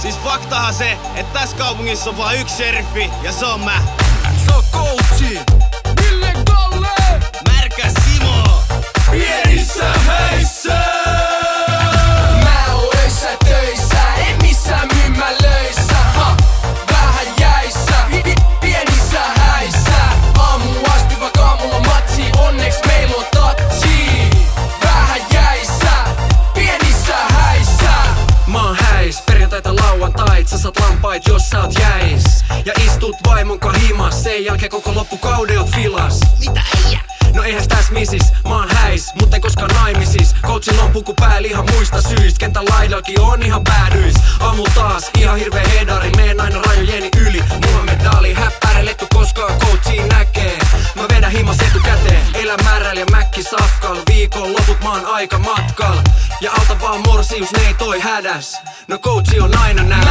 Siis faktahan se, että tässä kaupungissa on vaan yksi sheriffi ja se on mä. Se on coachi Ville Galle, Märkä Simo, pienissä häissä. Mä oon öissä töissä, en missään myymälöissä. Vähän jäissä, pienissä häissä. Aamu asti vaikka aamulla matsi, onneks meil on tatsi. Vähän jäissä, pienissä häissä. Mä oon häis, perjantaita lauantait, sä saat lampait jos sä oot jäis. Ja istut vaimonka himas, sen jälkeen koko loppukauden oot filas. mitä äijä? No eihän täs misis, mä oon häis, mut en koskaan naimisis. Coachilla on puku päällä ihan muista syistä, kentän laidalkin on ihan päädyis. Aamu taas, ihan hirveä hedari, meen aina rajojeni yli. Muhammed Ali, häppäräletty koskaan coachiin näkee. Mä vedän himas etukäteen, elän märällä ja mäkki safkal. Viikon loput mä oon aika matkal, ja alta vaan morsius, ne ei toi hädäs. No coachi on aina näin.